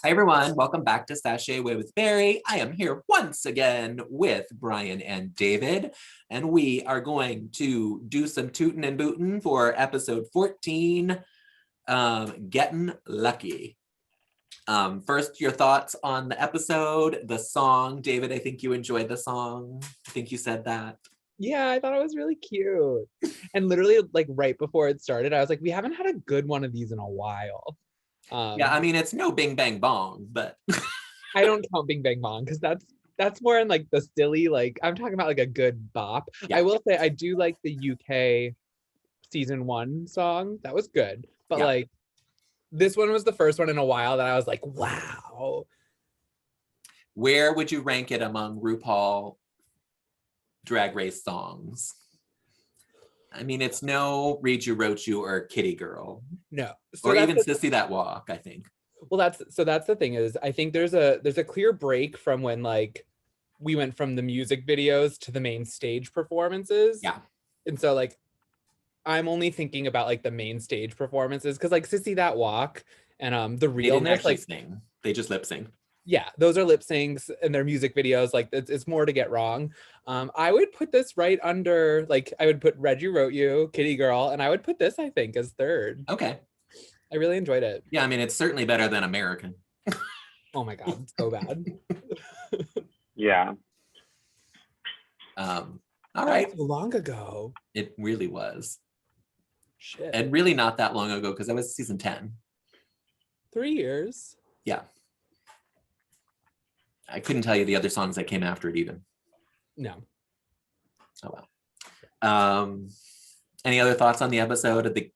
Hi everyone, welcome back to Sashay Away with Barry. I am here once again with Brian and David, and we are going to do some tootin' and bootin' for episode 14, Getting Lucky. First, your thoughts on the episode, the song. David, I think you enjoyed the song. I think you said that. Yeah, I thought it was really cute. And literally, like right before it started, I was like, we haven't had a good one of these in a while. Yeah, I mean, it's no Bing Bang Bong, but I don't count Bing Bang Bong because that's more in like the silly, like I'm talking about like a good bop. Yeah. I will say I do like the UK season 1 song. That was good. But Yeah. like this one was the first one in a while that I was like, wow. Where would you rank it among RuPaul Drag Race songs? I mean, it's no Read You, Wrote You, or Kitty Girl. No. So or even Sissy That Walk, I think. Well, that's the thing is, I think there's a clear break from when like we went from the music videos to the main stage performances. Yeah. And so like I'm only thinking about like the main stage performances because like Sissy That Walk and the realness, like sing. They just lip sync. Yeah, those are lip syncs and their music videos. Like it's more to get wrong. I would put this right under, like I would put Read You, Wrote You, Kitty Girl, and I would put this, I think, as third. Okay. I really enjoyed it. Yeah, I mean, it's certainly better than American. Oh my God, it's so bad. Yeah. All right. So long ago. It really was. Shit. And really not that long ago because that was season 10. 3 years. Yeah. I couldn't tell you the other songs that came after it even. No. Oh well. Any other thoughts on the episode? Are they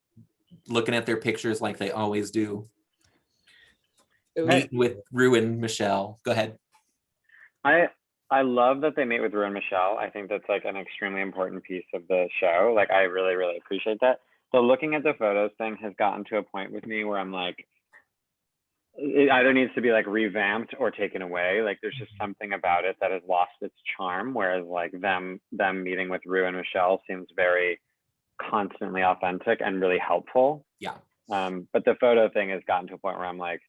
looking at their pictures like they always do? Meet with Ru and Michelle. Go ahead. I love that they meet with Ru and Michelle. I think that's like an extremely important piece of the show. Like I really, really appreciate that. So looking at the photos thing has gotten to a point with me where I'm like, it either needs to be like revamped or taken away. Like there's just something about it that has lost its charm. Whereas like them meeting with Ru and Michelle seems very constantly authentic and really helpful. Yeah. But the photo thing has gotten to a point where I'm like,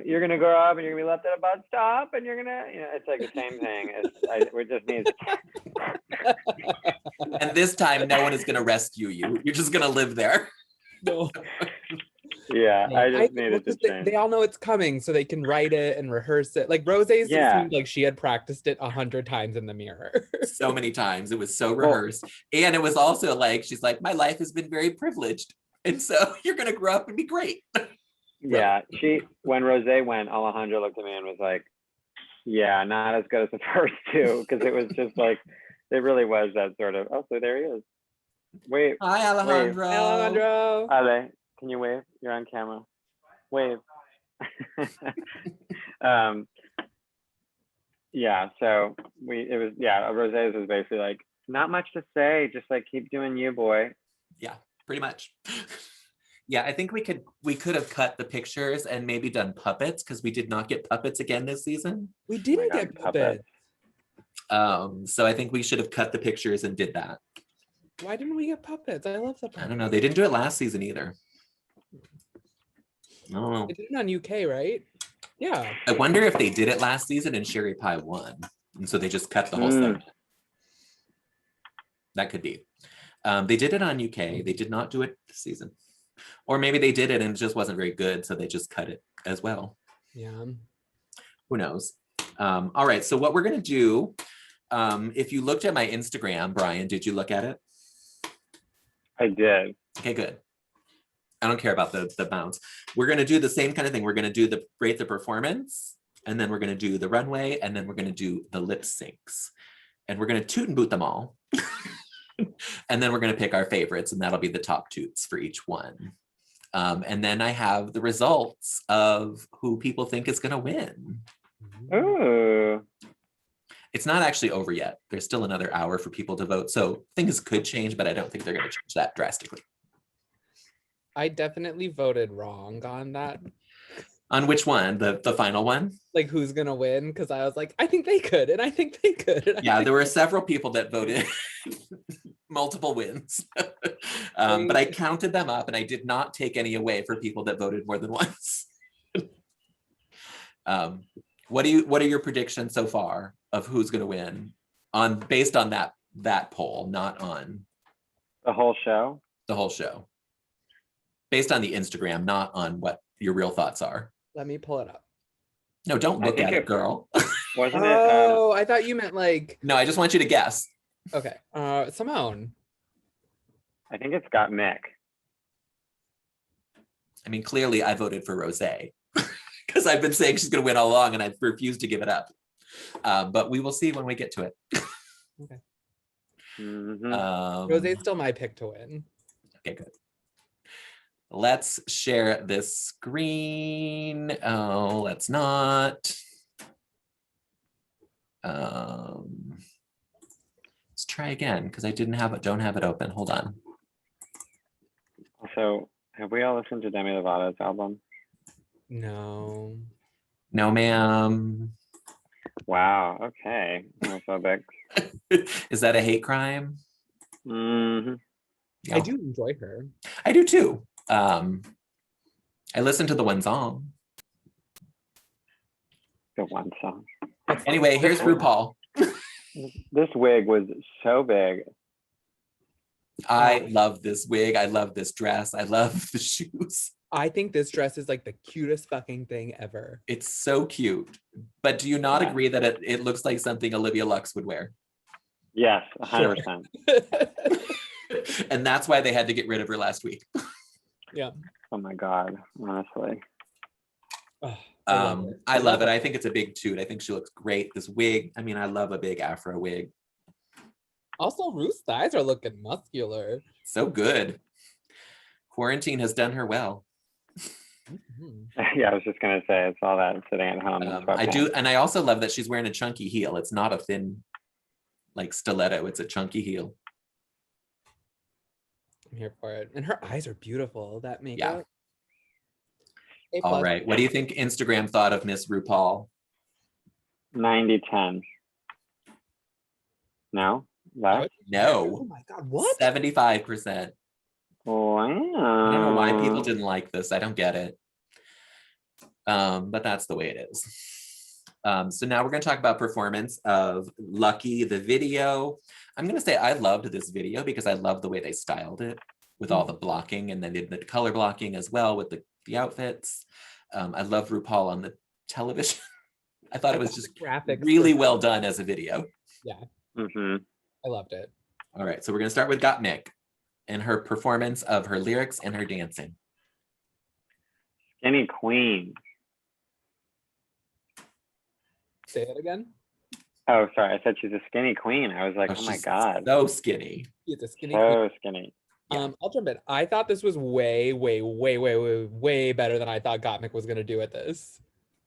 you're gonna grow up and you're gonna be left at a bus stop and you're gonna, it's like the same thing. We just need. And this time, no one is gonna rescue you. You're just gonna live there. No. Yeah, I just needed to change. They all know it's coming, so they can write it and rehearse it. Like Rosé's, it seemed like she had practiced it 100 times in the mirror. So many times. It was so rehearsed. And it was also like, she's like, my life has been very privileged. And so you're going to grow up and be great. Yeah, when Rosé went, Alejandro looked at me and was like, yeah, not as good as the first two. Because it was just like, it really was that sort of, oh, so there he is. Wait. Hi, Alejandro. Wave. Hi, Alejandro. Ale, can you wave? You're on camera. Wave. Yeah, so Rosé's was basically like, not much to say, just like keep doing you, boy. Yeah, pretty much. Yeah, I think we could have cut the pictures and maybe done puppets because we did not get puppets again this season. We didn't get puppets. So I think we should have cut the pictures and did that. Why didn't we get puppets? I love the puppets. I don't know. They didn't do it last season either. I don't know. They did it on UK, right? Yeah. I wonder if they did it last season and Sherry Pie won. And so they just cut the whole segment. That could be. They did it on UK. They did not do it this season. Or maybe they did it and it just wasn't very good. So they just cut it as well. Yeah. Who knows? All right. So what we're going to do, if you looked at my Instagram, Brian, did you look at it? I did. Okay, good. I don't care about the bounce. We're going to do the same kind of thing. We're going to do rate the performance, and then we're going to do the runway, and then we're going to do the lip syncs. And we're going to toot and boot them all. And then we're going to pick our favorites, and that'll be the top toots for each one. And then I have the results of who people think is going to win. Ooh. It's not actually over yet. There's still another hour for people to vote. So things could change, but I don't think they're going to change that drastically. I definitely voted wrong on that. On which one? The final one? Like who's gonna win? Because I was like, I think they could, and I think they could. Yeah, there were several people that voted multiple wins. But I counted them up and I did not take any away for people that voted more than once. What are your predictions so far of who's going to win based on that poll, not on The whole show? the whole show? Based on the Instagram, not on what your real thoughts are. Let me pull it up. No, don't I look think at it, it- girl. Wasn't it? Oh, I thought you meant like, No, I just want you to guess. okay. Simone. I think it's got Mick. I mean, clearly I voted for Rosé because I've been saying she's going to win all along and I've refused to give it up. But we will see when we get to it. Okay. Mhm. Rosé's still my pick to win. Okay, good. Let's share this screen. Oh, let's not. Let's try again because I don't have it open. Hold on. Also, have we all listened to Demi Lovato's album? No. No, ma'am. Wow. Okay. Homophobic. Is that a hate crime? Hmm. Yeah. I do enjoy her. I do too. I listened to the one song. The one song. Anyway, here's RuPaul. This wig was so big. I love this wig. I love this dress. I love the shoes. I think this dress is like the cutest fucking thing ever. It's so cute. But do you not Yeah. agree that it looks like something Olivia Lux would wear? Yes, 100%. And that's why they had to get rid of her last week. Yeah. Oh my God, honestly. Oh, I love it. I think it's a big toot. I think she looks great. This wig, I mean, I love a big Afro wig. Also, Ruth's thighs are looking muscular. So good. Quarantine has done her well. Mhm. Yeah, I was just gonna say, I saw that sitting at home. in I do, sweatpants. and I also love that she's wearing a chunky heel. It's not a thin, like stiletto. It's a chunky heel. I'm here for it. And her eyes are beautiful. That makeup. A All plus. right. What do you think Instagram thought of Miss RuPaul? 90-10. No? Less? No. Oh my God, what? 75%. Wow. I don't know why people didn't like this. I don't get it. But that's the way it is. So now we're going to talk about performance of Lucky, the video. I'm going to say I loved this video because I love the way they styled it with all the blocking, and then they did the color blocking as well with the outfits. I love RuPaul on the television. I thought it was just graphics really were- well done as a video. Yeah, Mm-hmm. I loved it. All right, so we're going to start with Gottmik and her performance of her lyrics and her dancing. Skinny Queen. Say it again. Oh, sorry. I said she's a skinny queen. I was like, oh my she's God. so skinny. It's a skinny queen. So skinny. Yeah. I'll jump in. I thought this was way better than I thought Gottmik was gonna do at this.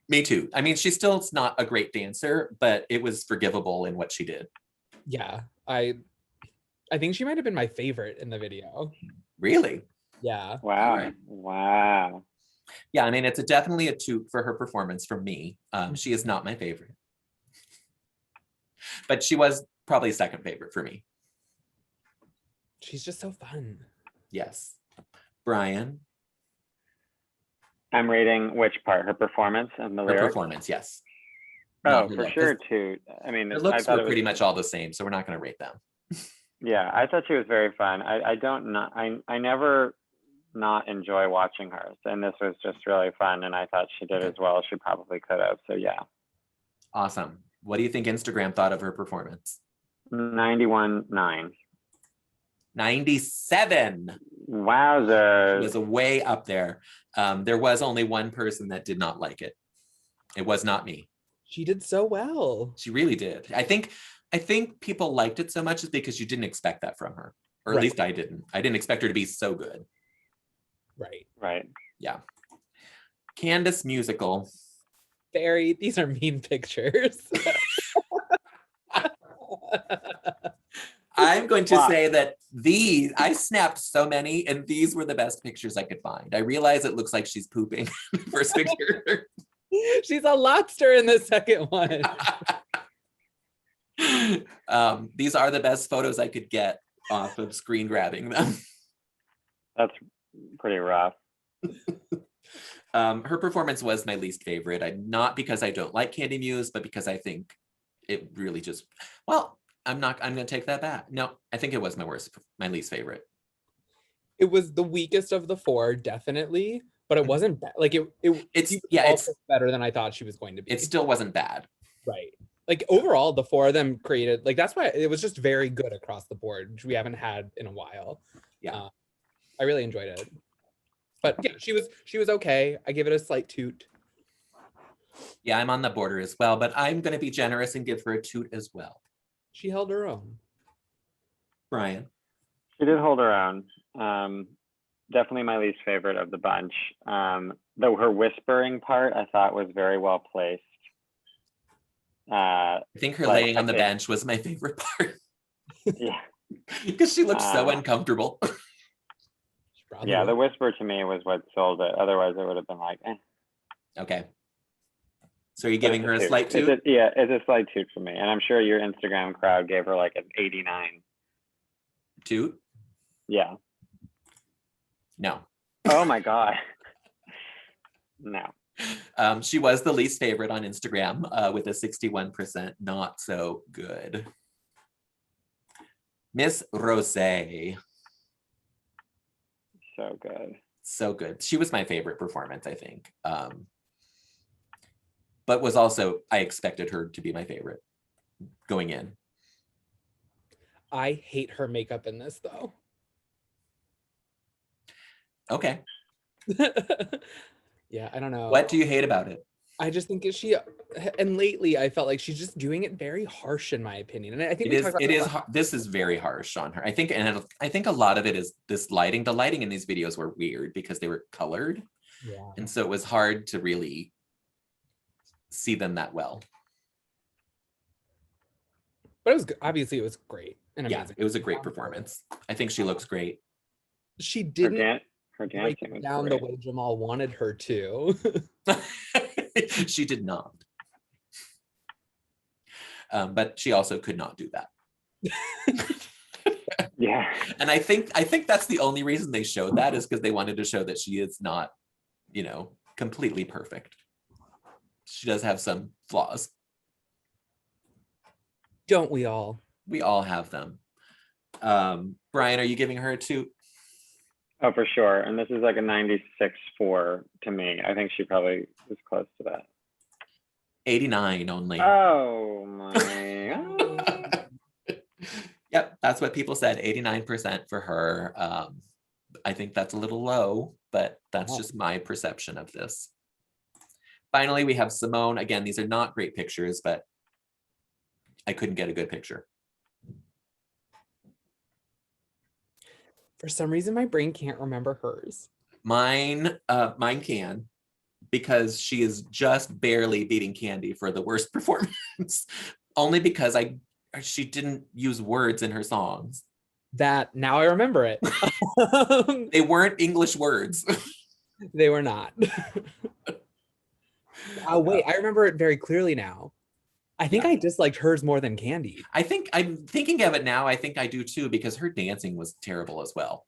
Me too. I mean, she's still not a great dancer, but it was forgivable in what she did. Yeah, I think she might have been my favorite in the video. Really? Yeah. Wow. Alright. Wow. Yeah, I mean, it's definitely a toot for her performance from me. She is not my favorite. But she was probably second favorite for me. She's just so fun. Yes. Brian, I'm rating which part? Her performance and the her lyrics? performance, yes. Oh, Not her for look, sure, 'cause too. I mean, her I looks thought were it was, pretty much all the same, so we're not going to rate them. yeah, I thought she was very fun. I never not enjoy watching her. And this was just really fun. And I thought she did as well as she probably could have. So yeah. Awesome. What do you think Instagram thought of her performance? 91.9. 97. It Wowzers. was a way up there. There was only one person that did not like it. It was not me. She did so well. She really did. I think people liked it so much is because you didn't expect that from her. Or at Right. least I didn't. I didn't expect her to be so good. Right. Right. Yeah. Candace musical. Barry, these are mean pictures. I'm going to Wow. say that I snapped so many, and these were the best pictures I could find. I realize it looks like she's pooping in the first picture. She's a lobster in the second one. These are the best photos I could get off of screen grabbing them. That's pretty rough. Her performance was my least favorite. Not because I don't like Candy Muse, but because I think it really just, well, I'm gonna take that back. No, I think it was my least favorite. It was the weakest of the four, definitely, but it wasn't like It's better than I thought she was going to be. It still wasn't bad. Right. Like overall, the four of them created, like that's why it was just very good across the board, which we haven't had in a while. Yeah. I really enjoyed it. But yeah, she was okay. I give it a slight toot. Yeah, I'm on the border as well, but I'm gonna be generous and give her a toot as well. She held her own. Brian. She did hold her own. Definitely my least favorite of the bunch. Though her whispering part I thought was very well placed. I think her laying on the bench was my favorite part. Yeah. Because she looked so uncomfortable. Yeah, the whisper to me was what sold it. Otherwise, it would have been like, eh. Okay. So are you giving her a slight toot? It's a slight toot for me. And I'm sure your Instagram crowd gave her like an 89. Toot? Yeah. No. Oh my God. No. She was the least favorite on Instagram with a 61%. Not so good. Miss Rosé. So good. So good. She was my favorite performance, I think. But was also, I expected her to be my favorite going in. I hate her makeup in this though. Okay. Yeah, I don't know. What do you hate about it? I just think and lately I felt like she's just doing it very harsh in my opinion. And I think this is very harsh on her. I think a lot of it is this lighting. The lighting in these videos were weird because they were colored. Yeah. And so it was hard to really see them that well. But it was obviously it was great and amazing. Yeah, it was a great performance. I think she looks great. She didn't her dancing was down great. the way Jamal wanted her to. She did not. But she also could not do that. Yeah. And I think that's the only reason they showed that is because they wanted to show that she is not, completely perfect. She does have some flaws. Don't we all? We all have them. Brian, are you giving her a toot? Oh, for sure. And this is like a 96.4 to me. I think she probably was close to that. 89 only. Oh my God. Yep, that's what people said. 89% for her. I think that's a little low, but that's just my perception of this. Finally, we have Simone. Again, these are not great pictures, but I couldn't get a good picture. For some reason, my brain can't remember hers. Mine can, because she is just barely beating Candy for the worst performance. Only because she didn't use words in her songs. That now I remember it. They weren't English words. They were not. Oh wait, I remember it very clearly now. I think I disliked hers more than Candy. I'm thinking of it now. I think I do too, because her dancing was terrible as well.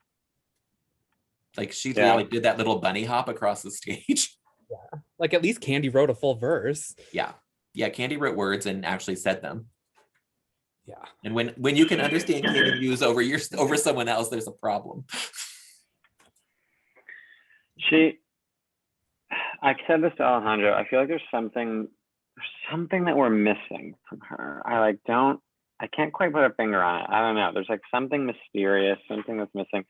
Like she did that little bunny hop across the stage. Yeah. Like at least Candy wrote a full verse. Yeah. Yeah, Candy wrote words and actually said them. Yeah. And when you can understand Candy Muse over someone else, there's a problem. I said this to Alejandro. I feel like there's something that we're missing from her. I can't quite put a finger on it. I don't know. There's like something mysterious, something that's missing.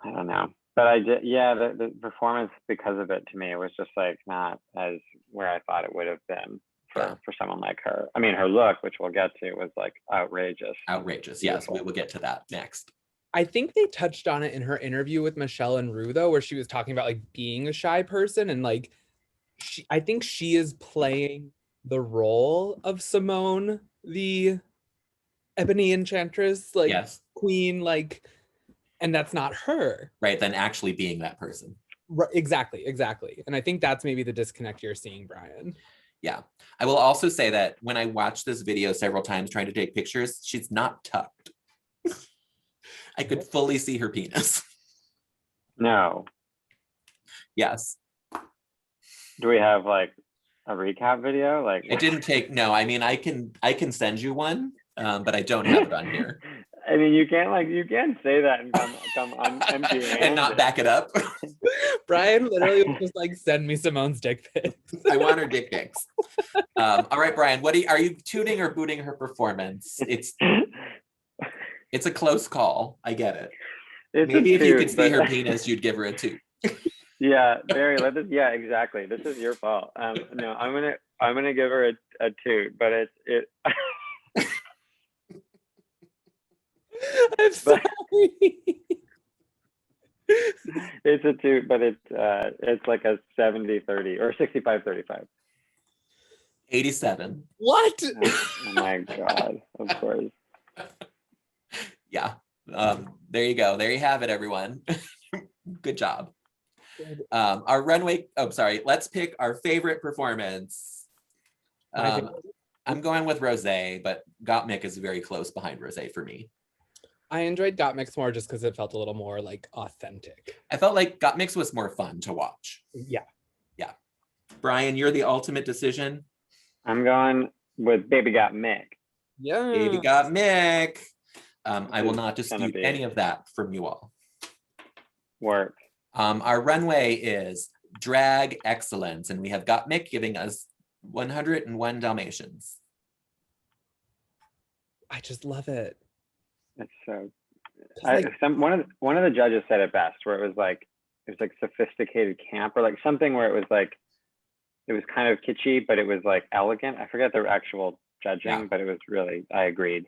I don't know. But the performance because of it to me was just like not as where I thought it would have been for someone like her. I mean, her look, which we'll get to, was like outrageous. Outrageous. Yes, we will get to that next. I think they touched on it in her interview with Michelle and Rue, though, where she was talking about like being a shy person and like I think she is playing the role of Simone, the ebony enchantress, like queen, like, and that's not her. Right, than actually being that person. Right, exactly. And I think that's maybe the disconnect you're seeing, Brian. Yeah. I will also say that when I watched this video several times trying to take pictures, she's not tucked. I could fully see her penis. No. Yes. Do we have like a recap video? Like It didn't take, no, I mean, I can send you one, but I don't have it on here. I mean, you can't say that and come on empty-handed. And not back it up. Brian literally was just like, send me Simone's dick pics. I want her dick pics. All right, Brian, are you tooting or booting her performance? It's a close call. I get it. Maybe if you could see her penis, you'd give her a toot. Yeah, Barry, yeah, exactly. This is your fault. No, I'm gonna give her a toot, but it I'm sorry. it's a toot, but it's like a 70-30 or 65-35. 87. What? Oh my God, of course. Yeah. There you go. There you have it, everyone. Good job. Good. Our runway, let's pick our favorite performance. I'm going with Rosé, but Gottmik is very close behind Rosé for me. I enjoyed Gottmik's more just because it felt a little more like authentic. I felt like Gottmik's was more fun to watch. Yeah. Yeah. Brian, you're the ultimate decision. I'm going with Baby Got Mick. Yeah. Baby Gottmik. I will not dispute any of that from you all. Work. Our runway is drag excellence, and we have Gottmik giving us 101 Dalmatians. I just love it. It's so. Like, One of the judges said it best, where it was like sophisticated camp, or like something where it was like it was kind of kitschy, but it was like elegant. I forget the actual judging, but it was really. I agreed.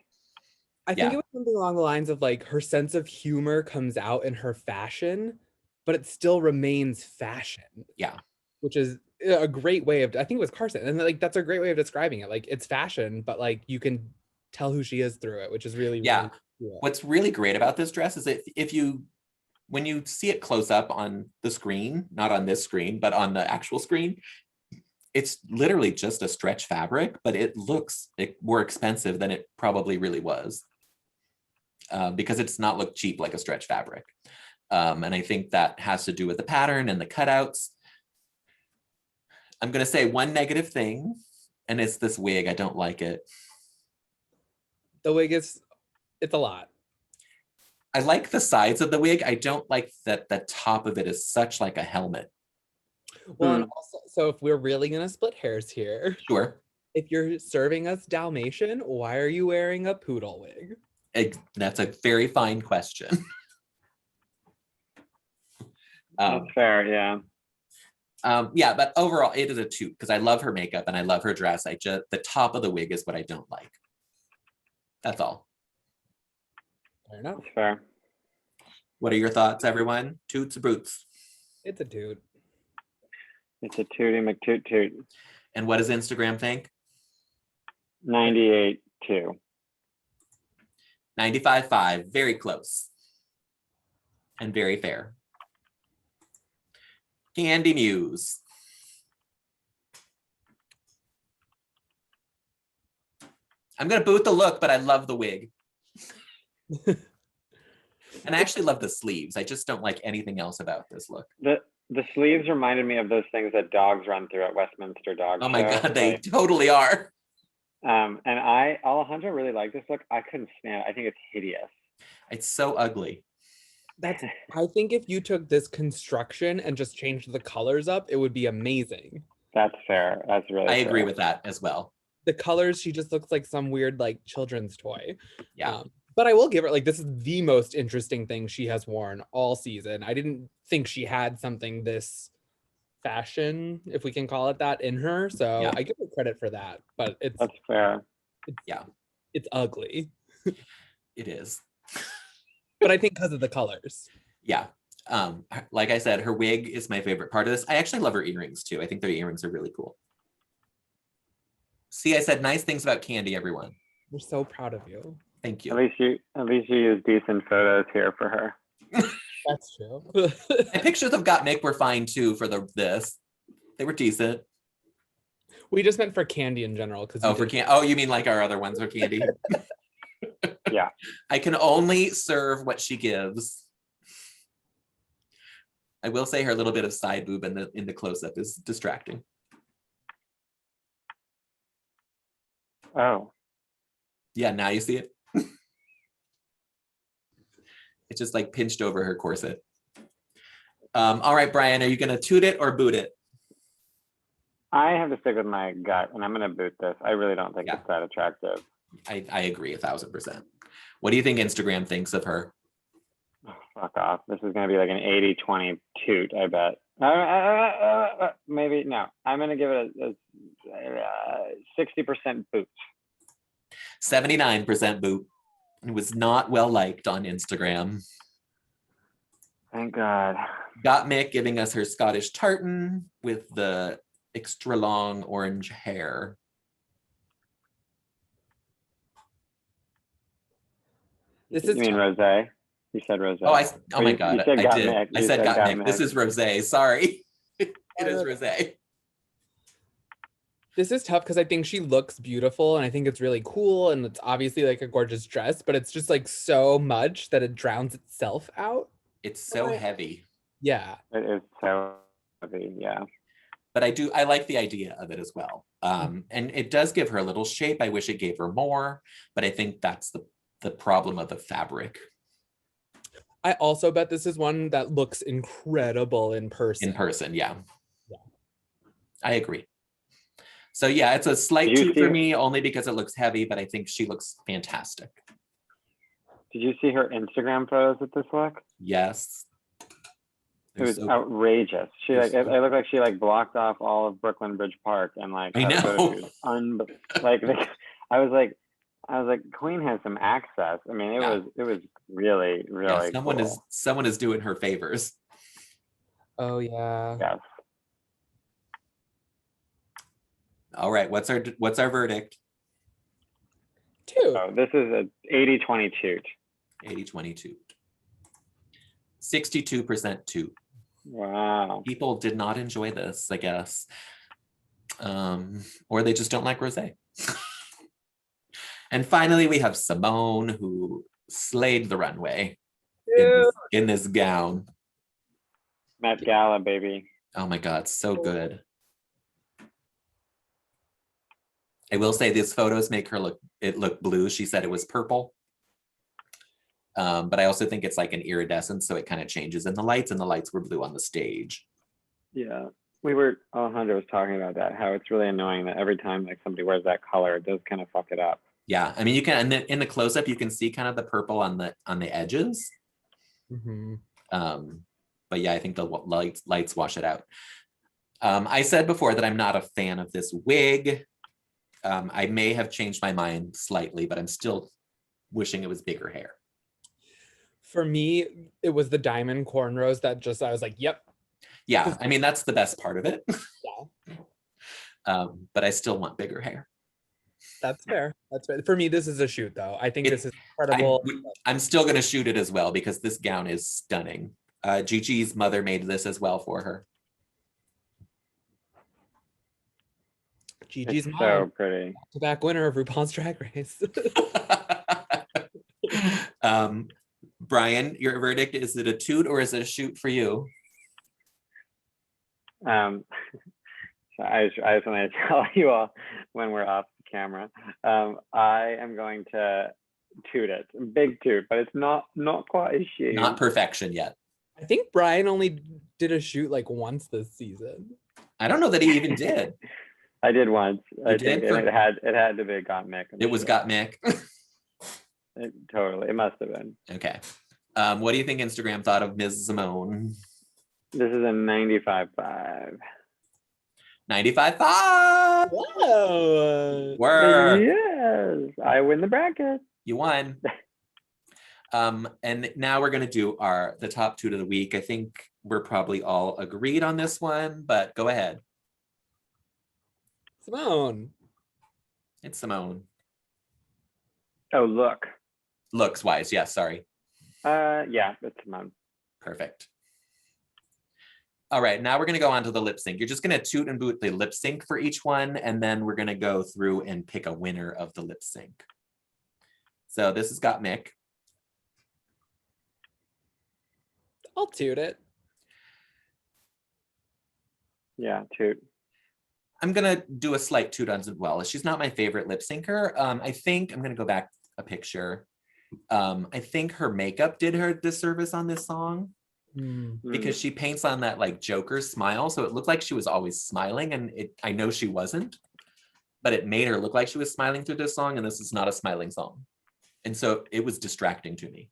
I think it was something along the lines of like her sense of humor comes out in her fashion, but it still remains fashion. Yeah. Which is a great way of, I think it was Carson. And like, that's a great way of describing it. Like it's fashion, but like you can tell who she is through it, which is really, really cool. What's really great about this dress is that when you see it close up on the screen, not on this screen, but on the actual screen, it's literally just a stretch fabric, but it looks more expensive than it probably really was. Because it's not look cheap like a stretch fabric. And I think that has to do with the pattern and the cutouts. I'm going to say one negative thing, and it's this wig. I don't like it. The wig it's a lot. I like the sides of the wig. I don't like that the top of it is such like a helmet. Well, and also, so if we're really going to split hairs here. Sure. If you're serving us Dalmatian, why are you wearing a poodle wig? That's a very fine question. That's fair, yeah. Yeah, but overall it is a toot because I love her makeup and I love her dress. The top of the wig is what I don't like. That's all. Fair enough. That's fair. What are your thoughts, everyone? Toots or boots? It's a toot. It's a tooty McToot toot. And what does Instagram think? 98-2. 95.5, very close. And very fair. Candy Muse. I'm gonna boot the look, but I love the wig. And I actually love the sleeves. I just don't like anything else about this look. The sleeves reminded me of those things that dogs run through at Westminster Dog Show. Oh my God, they totally are. And Alejandra really liked this look. I couldn't stand it. I think it's hideous. It's so ugly. I think if you took this construction and just changed the colors up, it would be amazing. That's fair. That's really I agree fair. with that as well. The colors, she just looks like some weird like children's toy. Yeah. But I will give her, like, this is the most interesting thing she has worn all season. I didn't think she had something this fashion, if we can call it that, in her. So Yeah. I give her credit for that. But That's fair. It's ugly. It is. But I think because of the colors. Yeah. Like I said, her wig is my favorite part of this. I actually love her earrings too. I think their earrings are really cool. See, I said nice things about Candy, everyone. We're so proud of you. Thank you. At least you use decent photos here for her. That's true. And pictures of Gottmik were fine too for this. They were decent. We just meant for Candy in general. Oh, you mean like our other ones are Candy? Yeah. I can only serve what she gives. I will say her little bit of side boob in the close-up is distracting. Oh, Yeah, now you see it. It's just like pinched over her corset. All right, Brian, are you gonna toot it or boot it? I have to stick with my gut, and I'm gonna boot this. I really don't think Yeah. it's that attractive. I agree 1000%. What do you think Instagram thinks of her? Oh, fuck off. This is gonna be like an 80-20 toot, I bet. Maybe no. I'm gonna give it a 60% boot. 79% boot. It was not well liked on Instagram. Thank God. Got Mick giving us her Scottish tartan with the extra long orange hair. This You is mean tough. rosé? You said rosé. Oh my God, You said I got did. Mick. I You said got got Mick. This is rosé. Sorry. It is rosé. This is tough because I think she looks beautiful and I think it's really cool and it's obviously like a gorgeous dress, but it's just like so much that it drowns itself out. It's so Right. heavy. Yeah. It is so heavy, yeah. But I like the idea of it as well. And it does give her a little shape. I wish it gave her more, but I think that's the problem of the fabric. I also bet this is one that looks incredible in person. In person, yeah. Yeah. I agree. So yeah, it's a slight Did you toot see for her- me only because it looks heavy, but I think she looks fantastic. Did you see her Instagram photos with this look? Yes. It They're was so- outrageous. She they're like so- it looked like she like blocked off all of Brooklyn Bridge Park and like I had a photo know. shoot. I was like, Queen has some access. I mean, it Yeah. was really, really cool. someone is doing her favors. Oh yeah. Yes. All right, what's our verdict? 2. So this is a 80-20 toot. 80-20 toot. 62% toot. Wow. People did not enjoy this, I guess. Or they just don't like rosé. And finally, we have Simone, who slayed the runway in this gown. Met Gala, baby. Oh my God, so good. I will say these photos make her look blue. She said it was purple. But I also think it's like an iridescent, so it kind of changes in the lights, and the lights were blue on the stage. Yeah. Alejandro was talking about that, how it's really annoying that every time like somebody wears that color, it does kind of fuck it up. Yeah, I mean, you can, and in the close-up, you can see kind of the purple on the edges. Mhm. But yeah, I think the lights wash it out. I said before that I'm not a fan of this wig. I may have changed my mind slightly, but I'm still wishing it was bigger hair. For me, it was the diamond cornrows that just I was like, yep. Yeah, I mean, that's the best part of it. Yeah. But I still want bigger hair. That's fair. That's fair. For me, this is a shoot though. I think this is incredible. I'm still going to shoot it as well because this gown is stunning. Gigi's mother made this as well for her. Gigi's It's mom, so pretty. back winner of RuPaul's Drag Race. Brian, your verdict, is it a toot or is it a shoot for you? So I just want to tell you all when we're off the camera. I am going to toot it. Big toot, but it's not quite as shoot. Not perfection yet. I think Brian only did a shoot like once this season. I don't know that he even did. I did once. I did? think it had to be Got Mick. It was Got Mick. Totally. It must have been. Okay. What do you think Instagram thought of Ms. Simone? This is a 95.5. 95.5. Whoa. Word. Yes, I win the bracket. You won. And now we're gonna do the top toot of the week. I think we're probably all agreed on this one, but go ahead. Simone. It's Simone. Oh, look. Looks wise, yes, sorry. Yeah, it's Simone. Perfect. All right, now we're gonna go on to the lip sync. You're just gonna toot and boot the lip sync for each one, and then we're gonna go through and pick a winner of the lip sync. So this has got Mick. I'll toot it. Yeah, toot. I'm gonna do a slight toot on as well. She's not my favorite lip syncer. I think I'm gonna go back a picture. I think her makeup did her disservice on this song because she paints on that like Joker smile, so it looked like she was always smiling, and I know she wasn't, but it made her look like she was smiling through this song, and this is not a smiling song, and so it was distracting to me.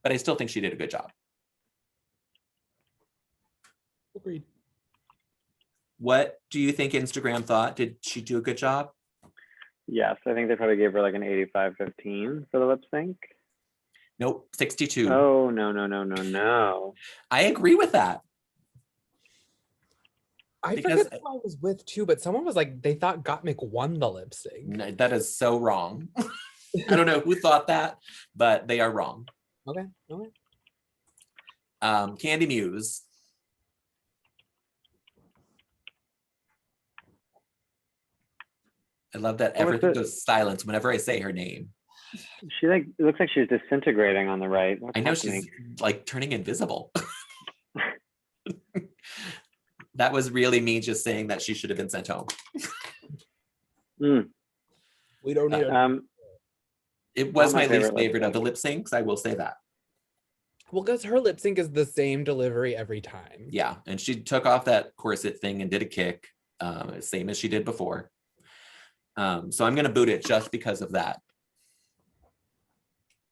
But I still think she did a good job. Agreed. What do you think Instagram thought? Did she do a good job? Yes, I think they probably gave her like an 85-15 for the lip sync. Nope, 62. Oh, no. I agree with that. I Because- forget who I was with too, but someone was like, they thought Gottmik won the lip sync. No, that is so wrong. I don't know who thought that, but they are wrong. Okay. Candy Muse. I love that What was everything it? goes silent whenever I say her name. She like, it looks like she's disintegrating on the right. What's I know happening? she's like turning invisible. That was really me just saying that she should have been sent home. We don't need a It was Not my my least favorite lip favorite of the sync. lip syncs, I will say that. Well, because her lip sync is the same delivery every time. Yeah, and she took off that corset thing and did a kick, same as she did before. So I'm gonna boot it just because of that.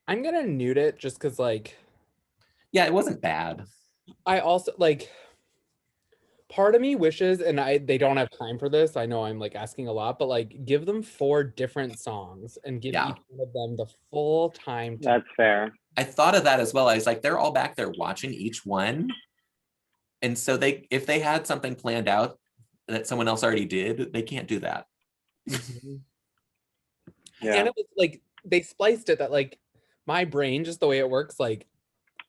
I'm gonna nude it just because, like, Yeah, it wasn't bad. I also like. Part of me wishes, and they don't have time for this. I know I'm like asking a lot, but like give them 4 different songs and give Yeah. each one of them the full time. That's fair. I thought of that as well. I was like, they're all back there watching each one. And so if they had something planned out that someone else already did, they can't do that. Mhm. Yeah. And it was like they spliced it that like my brain, just the way it works, like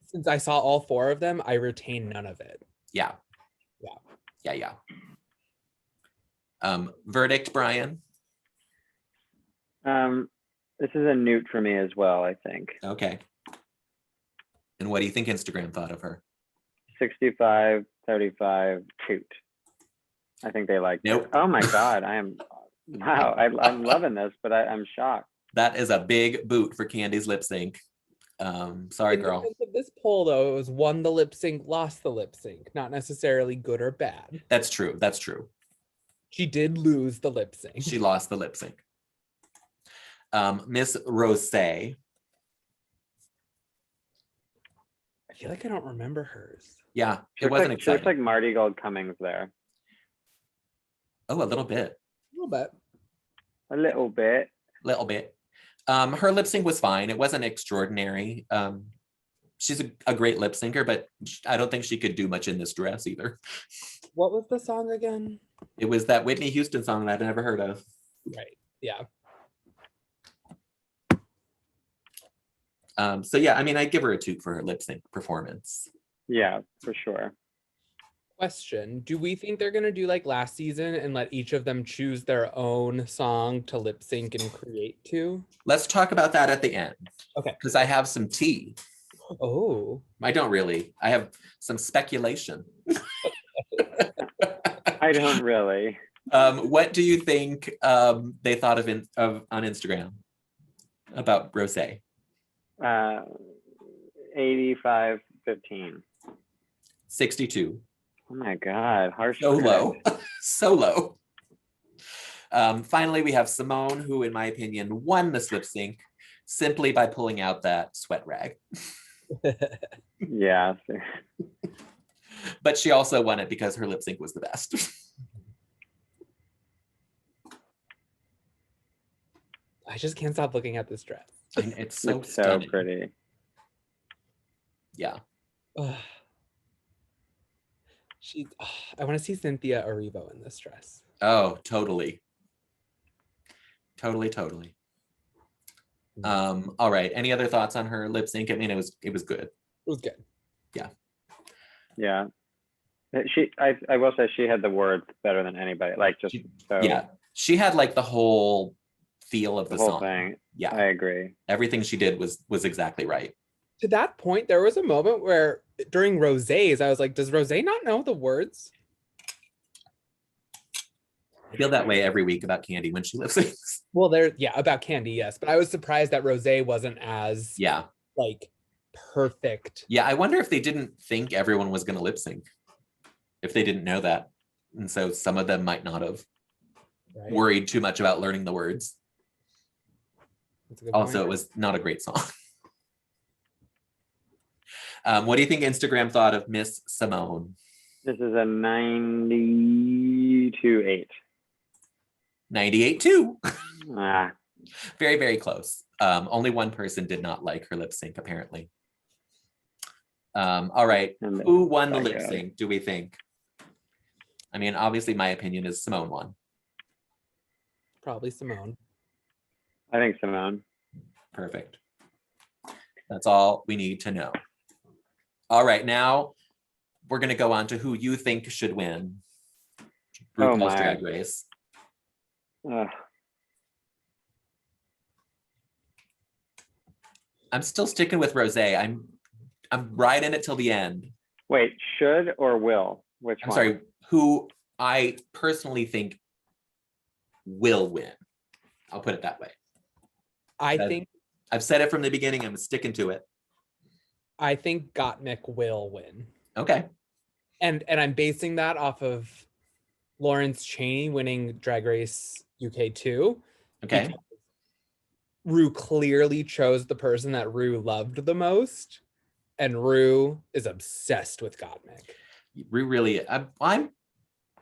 since I saw all 4 of them, I retain none of it. Yeah. Yeah. Verdict, Brian. This is a newt for me as well, I think. Okay. And what do you think Instagram thought of her? 65-35 toot. I think they like Nope. Oh my God, I'm loving this, but I'm shocked. That is a big boot for Candy's lip sync. Sorry, In girl. defense of this poll, though, it was won the lip sync, lost the lip sync, not necessarily good or bad. That's true. That's true. She did lose the lip sync. She lost the lip sync. Miss Rose. I feel like I don't remember hers. Yeah, She it looks wasn't like, she looks exciting. like Marty Gold Cummings there. Oh, a little bit. A little bit. A little bit. Little bit. Her lip sync was fine. It wasn't extraordinary. She's a great lip syncer, but I don't think she could do much in this dress either. What was the song again? It was that Whitney Houston song that I'd never heard of. Right. Yeah. So yeah, I mean, I'd give her a toot for her lip sync performance. Yeah, for sure. Question. Do we think they're going to do like last season and let each of them choose their own song to lip sync and create to? Let's talk about that at the end. Okay. Because I have some tea. Oh. I don't really. I have some speculation. I don't really. What do you think they thought of on Instagram about Rosé? 85-15. 62. Oh my God, harsh. So critic. low. So low. Finally, we have Simone, who, in my opinion, won this lip sync simply by pulling out that sweat rag. Yeah. But she also won it because her lip sync was the best. I just can't stop looking at this dress. And it's so It's so stunning. pretty. Yeah. Ugh. I want to see Cynthia Erivo in this dress. Oh, totally. Totally. All right. Any other thoughts on her lip sync? I mean, it was good. It was good. Yeah. I will say she had the words better than anybody. Like just so Yeah. She had like the whole feel of the the whole song. thing. Yeah. I agree. Everything she did was exactly right. To that point, there was a moment where during Rosé's, I was like, does Rosé not know the words? I feel that way every week about Candy when she lip syncs. Well, about Candy, yes. But I was surprised that Rose wasn't as Yeah. like perfect. Yeah, I wonder if they didn't think everyone was going to lip sync. If they didn't know that. And so some of them might not have worried too much about learning the words. That's a good Also, point. it was not a great song. What do you think Instagram thought of Miss Simone? This is a 92.8. 98.2. Ah, Very, very close. Only one person did not like her lip sync, apparently. All right. and Who won the Psycho. lip sync, do we think? I mean, obviously, my opinion is Simone won. Probably Simone. I think Simone. Perfect. That's all we need to know. All right, now we're going to go on to who you think should win Oh RuPaul's my. Drag Race. Ugh. I'm still sticking with Rosé. I'm right in it till the end. Wait, should or will? Which I'm one? sorry, who I personally think will win. I'll put it that way. I think I've said it from the beginning. I'm sticking to it. Gottmik will win. Okay. And I'm basing that off of Lawrence Chaney winning Drag Race UK 2. Okay. Rue clearly chose the person that Rue loved the most, and Rue is obsessed with Gottmik. Rue really, I'm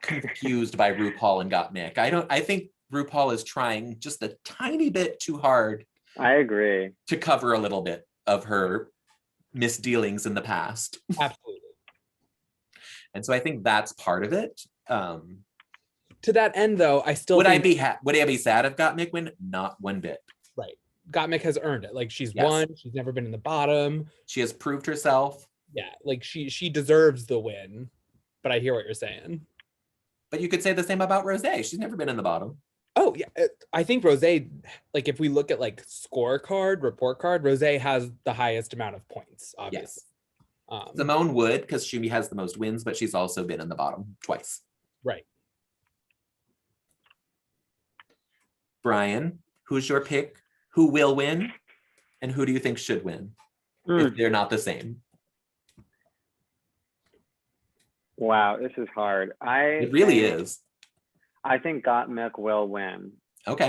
confused by RuPaul and Gottmik. I think RuPaul is trying just a tiny bit too hard I agree. to cover a little bit of her misdealings in the past. Absolutely. And so I think that's part of it. To that end, though, I still would I think be sad if Gottmik win? Not one bit. right. Gottmik has earned it. Like she's Yes. won. She's never been in the bottom. She has proved herself. Yeah, like she deserves the win. But I hear what you're saying. But you could say the same about Rosé. She's never been in the bottom. Oh yeah, I think Rosé. Like if we look at like scorecard, report card, Rosé has the highest amount of points. Obviously. Yes. Simone would, because she has the most wins, but she's also been in the bottom twice. Right. Brian, who's your pick? Who will win? And who do you think should win? If they're not the same. Wow, this is hard. It really is. I think Gottmik will win. Okay.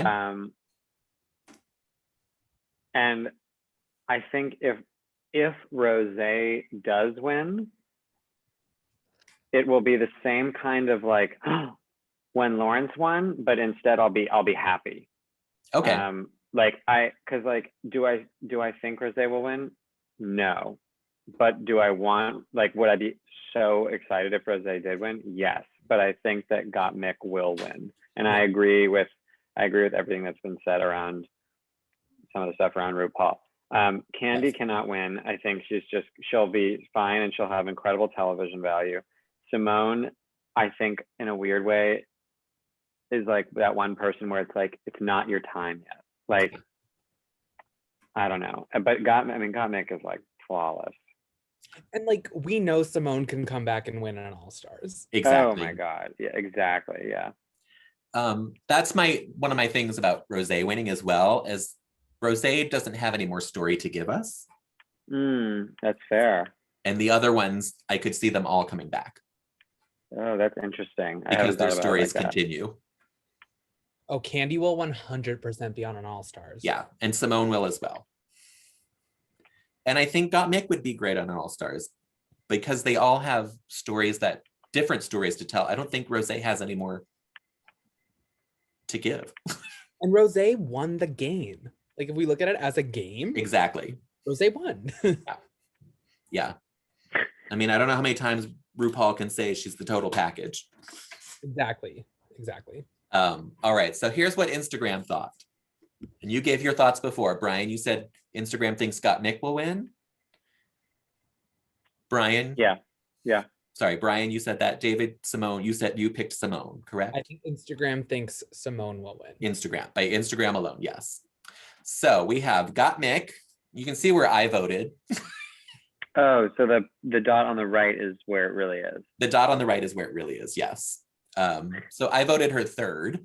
And I think if Rosé does win, it will be the same kind of like when Lawrence won, but instead I'll be happy. Okay. Do I think Rosé will win? No. But do I want, like, would I be so excited if Rosé did win? Yes. But I think that Gottmik will win. And I agree with everything that's been said around some of the stuff around RuPaul. Candy cannot win. I think she'll be fine and she'll have incredible television value. Simone, I think in a weird way, is like that one person where it's like, it's not your time yet. Like, I don't know. But Gottmik is like flawless. And like we know Simone can come back and win an All-Stars. Exactly. Oh my God. Yeah, exactly. Yeah. That's one of my things about Rosé winning as well, is Rosé doesn't have any more story to give us. That's fair. And the other ones, I could see them all coming back. Oh, that's interesting. Because their stories continue. Oh, Candy will 100% be on an All-Stars. Yeah, and Simone will as well. And I think Gottmik would be great on an All-Stars because they all have different stories to tell. I don't think Rosé has any more to give. And Rosé won the game. Like if we look at it as a game. Exactly. Rosé won. Yeah. I mean, I don't know how many times RuPaul can say she's the total package. Exactly. All right, so here's what Instagram thought. And you gave your thoughts before. Brian, you said Instagram thinks Gottmik will win. Brian? Yeah. Sorry, Brian, you said that. David, Simone, you picked Simone, correct? I think Instagram thinks Simone will win. By Instagram alone, yes. So we have Gottmik. You can see where I voted. Oh, so the dot on the right is where it really is. The dot on the right is where it really is, yes. So I voted her third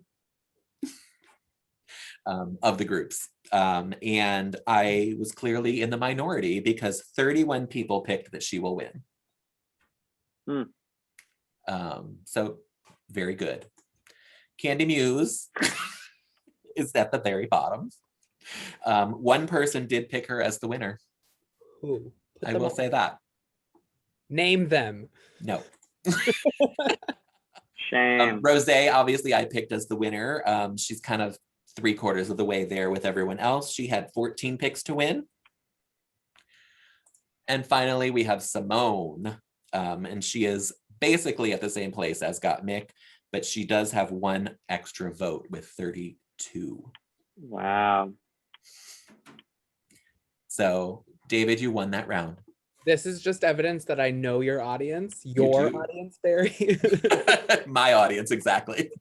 of the groups. And I was clearly in the minority because 31 people picked that she will win. So very good. Candy Muse is at the very bottom. One person did pick her as the winner. Ooh, I will say that. Name them. No. Shame. Rosé, obviously I picked as the winner. She's kind of 3/4 of the way there with everyone else. She had 14 picks to win. And finally, we have Simone. And she is basically at the same place as Gottmik, but she does have one extra vote with 32. Wow. So, David, you won that round. This is just evidence that I know your audience, your do. audience, Barry. My audience, exactly.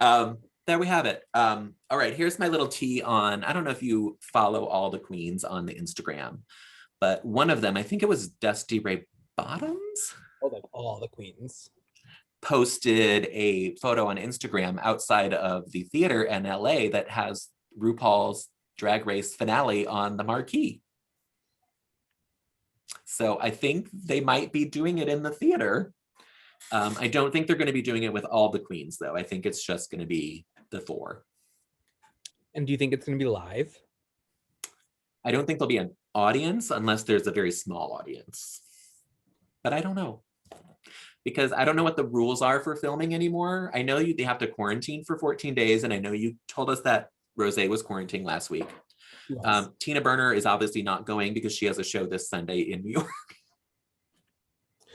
There we have it. All right, here's my little tea on, I don't know if you follow all the queens on the Instagram, but one of them, I think it was Dusty Ray Bottoms, Oh, like all the queens. posted a photo on Instagram outside of the theater in LA that has RuPaul's Drag Race finale on the marquee. So I think they might be doing it in the theater. I don't think they're going to be doing it with all the queens, though. I think it's just going to be the 4. And do you think it's going to be live? I don't think there'll be an audience unless there's a very small audience. But I don't know. Because I don't know what the rules are for filming anymore. I know they have to quarantine for 14 days, and I know you told us that Rosé was quarantined last week. Yes. Tina Burner is obviously not going because she has a show this Sunday in New York.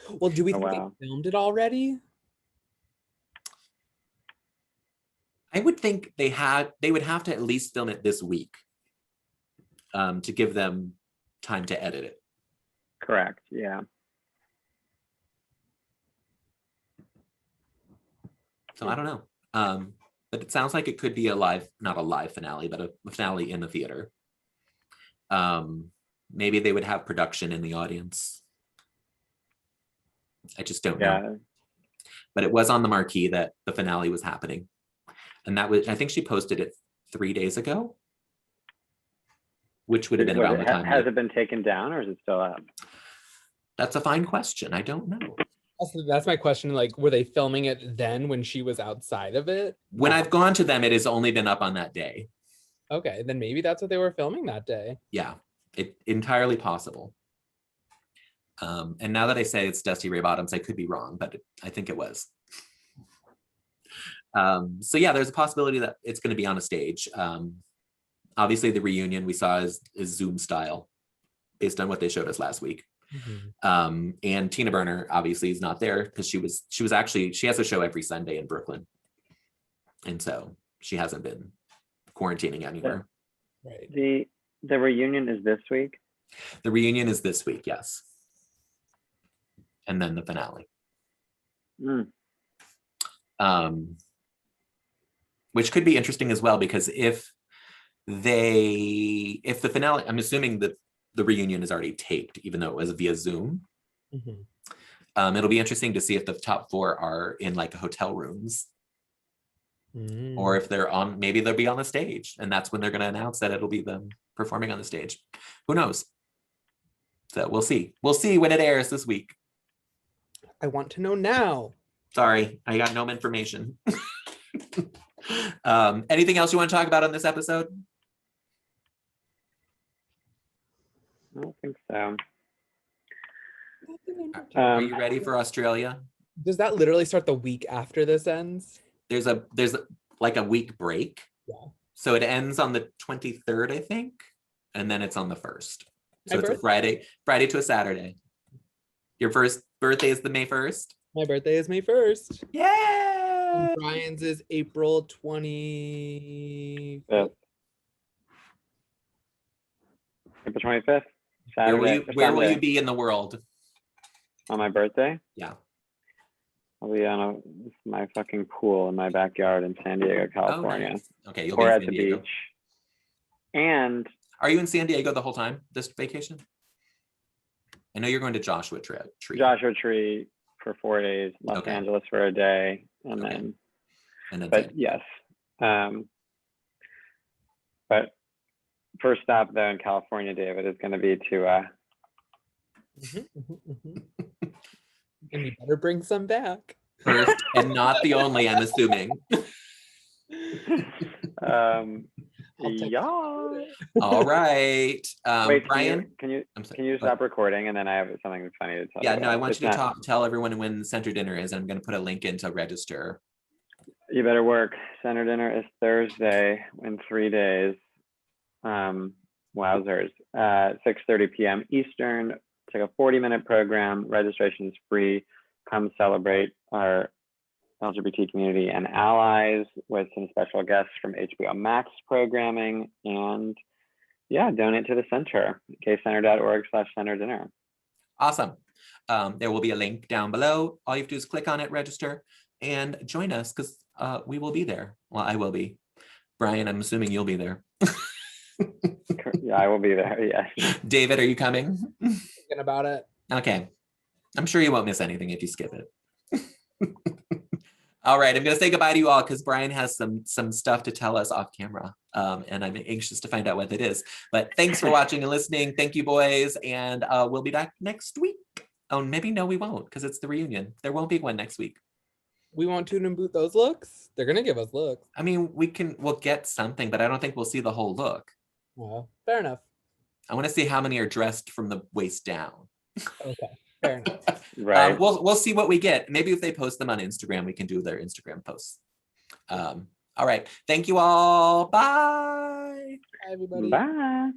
Well, do we Oh, think wow. they filmed it already? I would think they would have to at least film it this week to give them time to edit it. Correct. Yeah. So I don't know. But it sounds like it could be not a live finale, but a finale in the theater. Maybe they would have production in the audience. I just don't know. But it was on the marquee that the finale was happening. And that was, I think she posted it 3 days ago, which would have been around the time. Has it been taken down or is it still up? That's a fine question. I don't know. That's my question. Like, were they filming it then when she was outside of it? When I've gone to them, it has only been up on that day. Okay, then maybe that's what they were filming that day. Yeah, it's entirely possible. And now that I say it's Dusty Ray Bottoms, I could be wrong, but I think it was. So yeah, there's a possibility that it's going to be on a stage. Obviously, the reunion we saw is Zoom style, based on what they showed us last week. Mm-hmm. And Tina Burner obviously is not there because she has a show every Sunday in Brooklyn, and so she hasn't been quarantining anywhere. Right. The reunion is this week. The reunion is this week, yes, and then the finale. Which could be interesting as well, because if the finale, I'm assuming that the reunion is already taped, even though it was via Zoom. Mm-hmm. It'll be interesting to see if the top 4 are in like hotel rooms, or if they're on, maybe they'll be on the stage, and that's when they're going to announce that it'll be them performing on the stage. Who knows? So we'll see. We'll see when it airs this week. I want to know now. Sorry, I got no information. Anything else you want to talk about on this episode? I don't think so. Are you ready for Australia? Does that literally start the week after this ends? There's like a week break. Yeah. So it ends on the 23rd, I think, and then it's on the 1st. So My it's a Friday to a Saturday. Your first birthday is the May 1st? My birthday is May 1st. Yay! And Brian's is April 25th. April 25th. Where will you be in the world? On my birthday? Yeah. I'll be on my fucking pool in my backyard in San Diego, California. Oh, nice. Okay, you'll or be in at San the Diego. beach. And are you in San Diego the whole time this vacation? I know you're going to Joshua Tree. Joshua Tree for 4 days, Los Okay. Angeles for a day, and Okay. then, And that's but it. yes. But first stop though in California, David, is going to be to And you better bring some back. First and not the only, I'm assuming. I'll text yeah. you All right. Wait, Brian, can you I'm sorry. can you Go ahead. stop recording, and then I have something funny to tell you Yeah, no, I about. want It's you to not- tell everyone when center dinner is. And I'm going to put a link in to register. You better work. Center dinner is Thursday in 3 days. Wowzers. 6:30 p.m. Eastern. It's like a 40-minute program. Registration is free. Come celebrate our LGBT community and allies with some special guests from HBO Max programming, and yeah, donate to the center. kcenter.org/center dinner. Awesome. There will be a link down below. All you have to do is click on it, register, and join us because we will be there. Well, I will be. Brian, I'm assuming you'll be there. Yeah, I will be there. Yes. David, are you coming? thinking about it. Okay. I'm sure you won't miss anything if you skip it. All right, I'm going to say goodbye to you all because Brian has some stuff to tell us off camera, and I'm anxious to find out what it is. But thanks for watching and listening. Thank you, boys, and we'll be back next week. Oh, maybe no, we won't because it's the reunion. There won't be one next week. We want to and boot those looks. They're gonna give us looks. I mean, we'll get something, but I don't think we'll see the whole look. Well, fair enough. I want to see how many are dressed from the waist down. Okay, fair enough. Right. We'll see what we get. Maybe if they post them on Instagram, we can do their Instagram posts. All right. Thank you all. Bye. Bye, everybody. Bye.